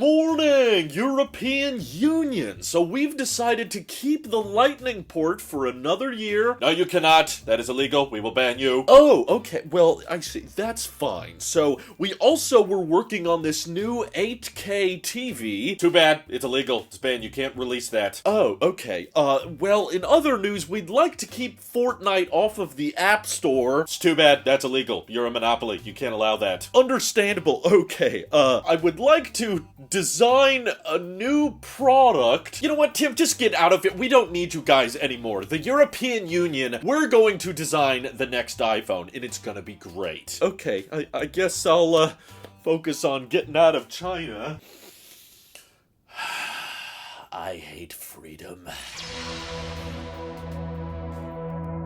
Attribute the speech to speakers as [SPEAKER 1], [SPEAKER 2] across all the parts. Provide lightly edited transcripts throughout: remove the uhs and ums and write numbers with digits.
[SPEAKER 1] morning, European Union. So we've decided to keep the Lightning port for another year. No, you cannot. That is illegal. We will ban you. Oh, okay. Well, I see. That's fine. So we also were working on this new 8K TV. Too bad. It's illegal. It's banned. You can't release that. Oh, okay. Well, in other news, we'd like to keep Fortnite off of the App Store. It's too bad. That's illegal. You're a monopoly. You can't allow that. Understandable. Okay. I would like to design a new product. You know what, Tim? Just get out of it. We don't need you guys anymore. The European Union, we're going to design the next iPhone, and it's gonna be great. Okay, I guess I'll, focus on getting out of China. I hate freedom.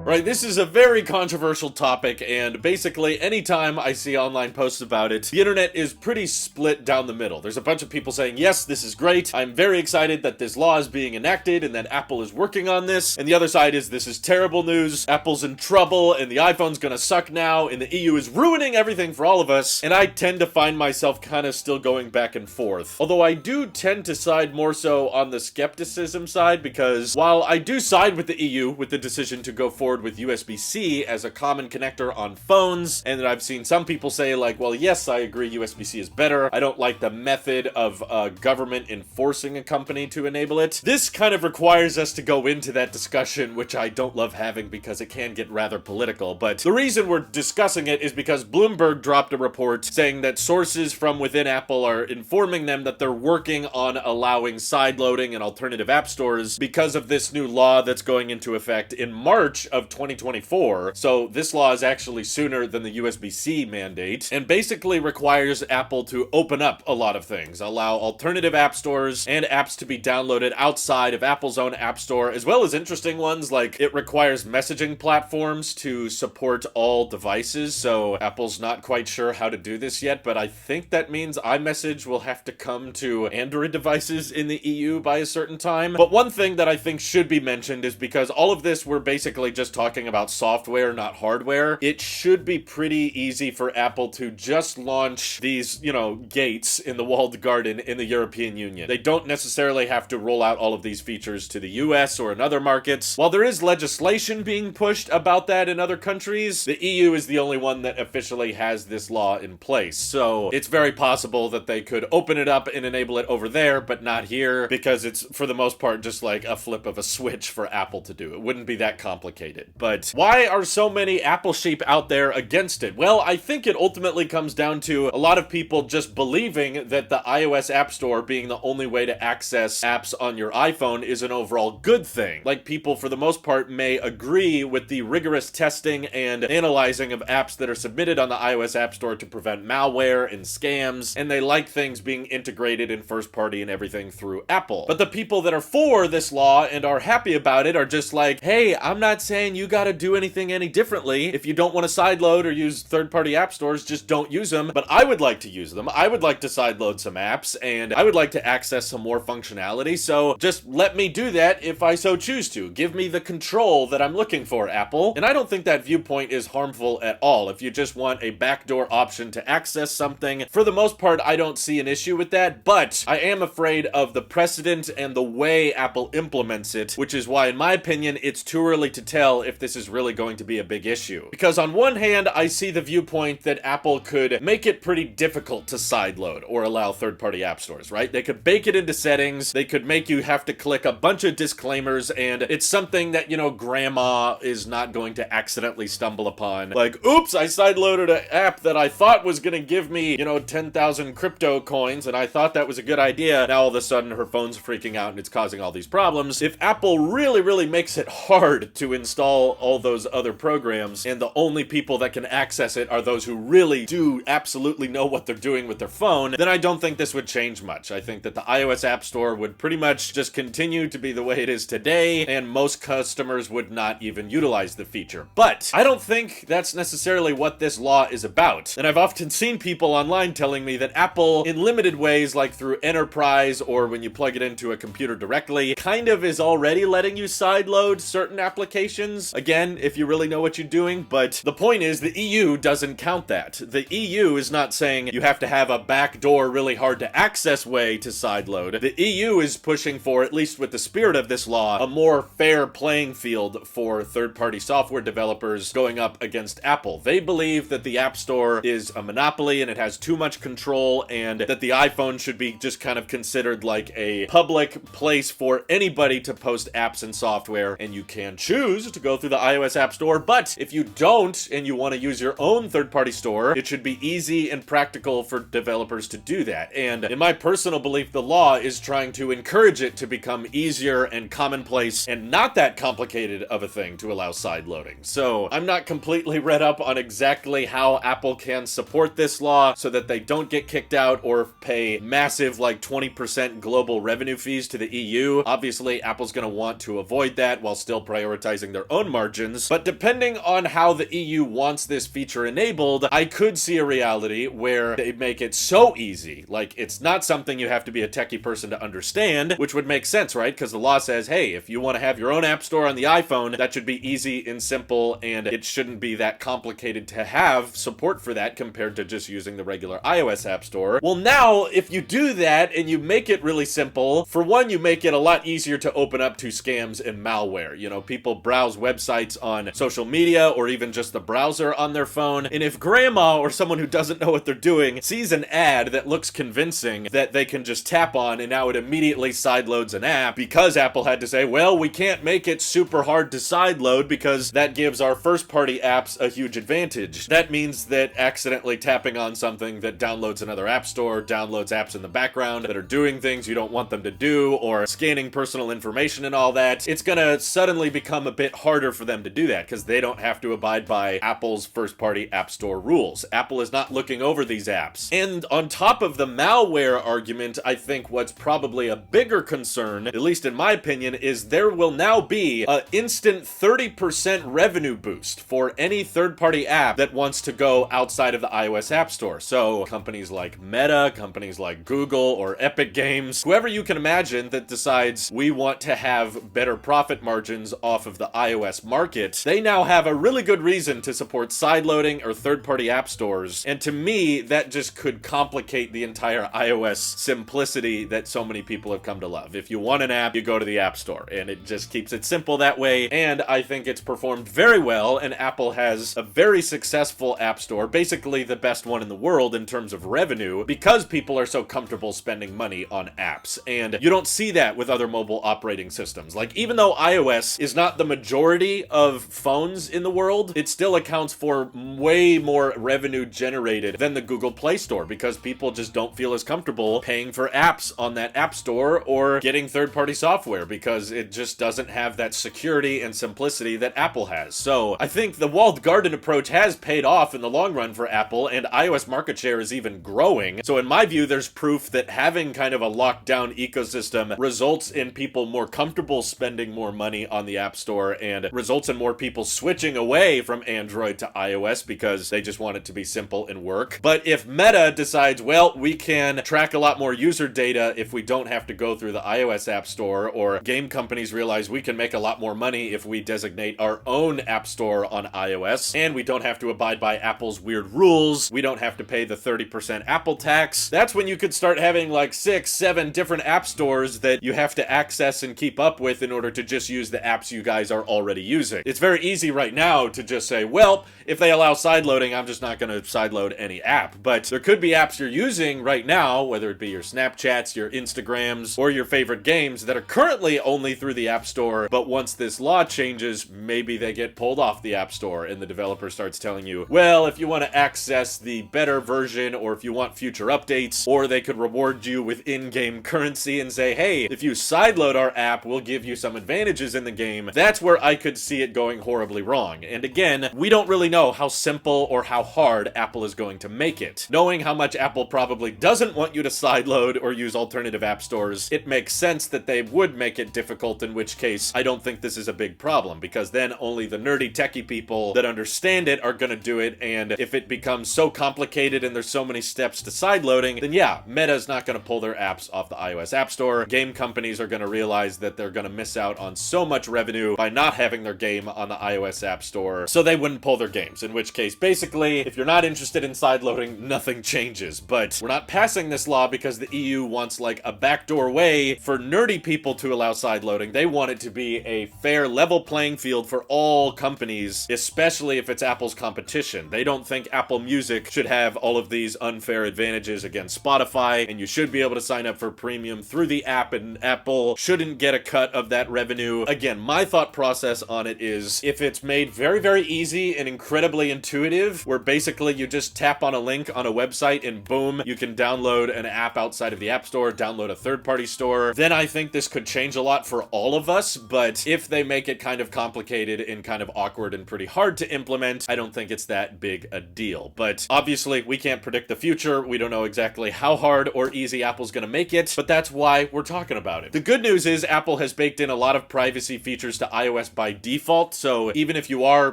[SPEAKER 1] Right, this is a very controversial topic, and basically anytime I see online posts about it, the internet is pretty split down the middle. There's a bunch of people saying, yes, this is great, I'm very excited that this law is being enacted and that Apple is working on this, and the other side is, this is terrible news, Apple's in trouble, and the iPhone's gonna suck now, and the EU is ruining everything for all of us, and I tend to find myself kind of still going back and forth. Although I do tend to side more so on the skepticism side, because while I do side with the EU with the decision to go forward with USB-C as a common connector on phones, and that I've seen some people say like, well, yes, I agree USB-C is better. I don't like the method of government enforcing a company to enable it. This kind of requires us to go into that discussion, which I don't love having because it can get rather political. But the reason we're discussing it is because Bloomberg dropped a report saying that sources from within Apple are informing them that they're working on allowing sideloading and alternative app stores because of this new law that's going into effect in March of 2024. So this law is actually sooner than the USB-C mandate, and basically requires Apple to open up a lot of things, allow alternative app stores and apps to be downloaded outside of Apple's own app store, as well as interesting ones like it requires messaging platforms to support all devices. So Apple's not quite sure how to do this yet, but I think that means iMessage will have to come to Android devices in the EU by a certain time. But one thing that I think should be mentioned is because all of this we're basically just talking about software, not hardware, it should be pretty easy for Apple to just launch these, gates in the walled garden in the European Union. They don't necessarily have to roll out all of these features to the US or in other markets. While there is legislation being pushed about that in other countries, the EU is the only one that officially has this law in place. So it's very possible that they could open it up and enable it over there, but not here, because it's, for the most part, just like a flip of a switch for Apple to do. It wouldn't be that complicated. But why are so many Apple sheep out there against it? Well, I think it ultimately comes down to a lot of people just believing that the iOS App Store being the only way to access apps on your iPhone is an overall good thing. Like, people for the most part may agree with the rigorous testing and analyzing of apps that are submitted on the iOS App Store to prevent malware and scams, and they like things being integrated in first party and everything through Apple. But the people that are for this law and are happy about it are just like, hey, I'm not saying you gotta do anything any differently. If you don't want to sideload or use third-party app stores, just don't use them. But I would like to use them. I would like to sideload some apps, and I would like to access some more functionality, so just let me do that if I so choose to. Give me the control that I'm looking for, Apple. And I don't think that viewpoint is harmful at all. If you just want a backdoor option to access something, for the most part, I don't see an issue with that, but I am afraid of the precedent and the way Apple implements it, which is why, in my opinion, it's too early to tell if this is really going to be a big issue. Because on one hand, I see the viewpoint that Apple could make it pretty difficult to sideload or allow third-party app stores, right? They could bake it into settings, they could make you have to click a bunch of disclaimers, and it's something that, grandma is not going to accidentally stumble upon. Like, oops, I sideloaded an app that I thought was gonna give me, 10,000 crypto coins, and I thought that was a good idea. Now all of a sudden her phone's freaking out and it's causing all these problems. If Apple really makes it hard to install all those other programs, and the only people that can access it are those who really do absolutely know what they're doing with their phone, then I don't think this would change much. I think that the iOS App Store would pretty much just continue to be the way it is today, and most customers would not even utilize the feature. But I don't think that's necessarily what this law is about. And I've often seen people online telling me that Apple, in limited ways, like through Enterprise or when you plug it into a computer directly, kind of is already letting you sideload certain applications. margins, again, if you really know what you're doing, but the point is the EU doesn't count that. The EU is not saying you have to have a backdoor, really hard to access way to sideload. The EU is pushing for, at least with the spirit of this law, a more fair playing field for third-party software developers going up against Apple. They believe that the App Store is a monopoly and it has too much control, and that the iPhone should be just kind of considered like a public place for anybody to post apps and software, and you can choose to go through the iOS App Store, but if you don't and you want to use your own third-party store, it should be easy and practical for developers to do that. And in my personal belief, the law is trying to encourage it to become easier and commonplace and not that complicated of a thing to allow side loading. So I'm not completely read up on exactly how Apple can support this law so that they don't get kicked out or pay massive like 20% global revenue fees to the EU. Obviously, Apple's going to want to avoid that while still prioritizing their own margins. But depending on how the EU wants this feature enabled, I could see a reality where they make it so easy, like it's not something you have to be a techie person to understand, which would make sense, right? Because the law says, hey, if you want to have your own app store on the iPhone, that should be easy and simple, and it shouldn't be that complicated to have support for that compared to just using the regular iOS app store. Well, now, if you do that and you make it really simple, for one, you make it a lot easier to open up to scams and malware. You know, people browse websites on social media or even just the browser on their phone, and if grandma or someone who doesn't know what they're doing sees an ad that looks convincing that they can just tap on, and now it immediately sideloads an app because Apple had to say, well, we can't make it super hard to sideload because that gives our first-party apps a huge advantage. That means that accidentally tapping on something that downloads another app store, downloads apps in the background that are doing things you don't want them to do, or scanning personal information and all that, it's gonna suddenly become a bit harder for them to do that because they don't have to abide by Apple's first-party app store rules. Apple is not looking over these apps. And on top of the malware argument, I think what's probably a bigger concern, at least in my opinion, is there will now be an instant 30% revenue boost for any third-party app that wants to go outside of the iOS App Store. So companies like Meta, companies like Google or Epic Games, whoever you can imagine that decides we want to have better profit margins off of the iOS market, they now have a really good reason to support sideloading or third-party app stores. And to me, that just could complicate the entire iOS simplicity that so many people have come to love. If you want an app, you go to the App Store, and it just keeps it simple that way. And I think it's performed very well, and Apple has a very successful App Store, basically the best one in the world in terms of revenue, because people are so comfortable spending money on apps. And you don't see that with other mobile operating systems. Like, even though iOS is not the majority of phones in the world, it still accounts for way more revenue generated than the Google Play Store, because people just don't feel as comfortable paying for apps on that app store or getting third-party software because it just doesn't have that security and simplicity that Apple has. So I think the walled garden approach has paid off in the long run for Apple, and iOS market share is even growing. So in my view, there's proof that having kind of a lockdown ecosystem results in people more comfortable spending more money on the App Store and results in more people switching away from Android to iOS because they just want it to be simple and work. But if Meta decides, well, we can track a lot more user data if we don't have to go through the iOS App Store, or game companies realize we can make a lot more money if we designate our own App Store on iOS, and we don't have to abide by Apple's weird rules, we don't have to pay the 30% Apple tax, that's when you could start having like 6, 7 different app stores that you have to access and keep up with in order to just use the apps you guys are already using. It's very easy right now to just say, well, if they allow sideloading, I'm just not going to sideload any app. But there could be apps you're using right now, whether it be your Snapchats, your Instagrams, or your favorite games that are currently only through the App Store, but once this law changes, maybe they get pulled off the App Store and the developer starts telling you, well, if you want to access the better version, or if you want future updates, or they could reward you with in-game currency and say, hey, if you sideload our app, we'll give you some advantages in the game. That's where I could see it going horribly wrong. And again, we don't really know how simple or how hard Apple is going to make it. Knowing how much Apple probably doesn't want you to sideload or use alternative app stores, it makes sense that they would make it difficult, in which case I don't think this is a big problem, because then only the nerdy techie people that understand it are gonna do it, and if it becomes so complicated and there's so many steps to sideloading, then yeah, Meta's not gonna pull their apps off the iOS App Store. Game companies are gonna realize that they're gonna miss out on so much revenue by not having their game on the iOS App Store, so they wouldn't pull their games, in which case, basically, if you're not interested in sideloading, nothing changes. But we're not passing this law because the EU wants, like, a backdoor way for nerdy people to allow sideloading. They want it to be a fair, level playing field for all companies, especially if it's Apple's competition. They don't think Apple Music should have all of these unfair advantages against Spotify, and you should be able to sign up for premium through the app, and Apple shouldn't get a cut of that revenue. Again, my thought process on it is, if it's made very, very easy and incredibly intuitive, where basically you just tap on a link on a website and boom, you can download an app outside of the App Store, download a third-party store, then I think this could change a lot for all of us. But if they make it kind of complicated and kind of awkward and pretty hard to implement, I don't think it's that big a deal. But obviously, we can't predict the future. We don't know exactly how hard or easy Apple's gonna make it, but that's why we're talking about it. The good news is Apple has baked in a lot of privacy features to iOS by default, so even if you are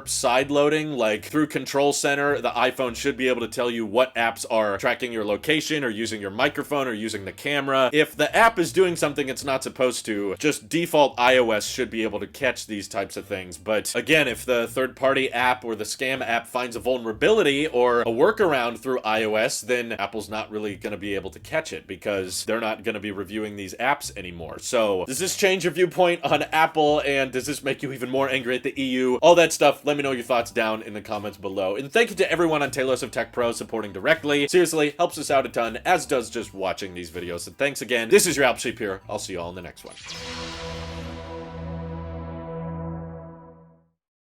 [SPEAKER 1] sideloading, like through Control Center, the iPhone should be able to tell you what apps are tracking your location or using your microphone or using the camera. If the app is doing something it's not supposed to, just default iOS should be able to catch these types of things. But again, if the third-party app or the scam app finds a vulnerability or a workaround through iOS, then Apple's not really going to be able to catch it because they're not going to be reviewing these apps anymore. So, does this change your viewpoint on Apple, and does this make you even more angry at the EU? All that stuff, let me know your thoughts down in the comments below. And thank you to everyone on Tailosive Tech Pro supporting directly. Seriously, helps us out a ton, as does just watching these videos. And thanks again. This is your Alp Sheep here. I'll see you all in the next one.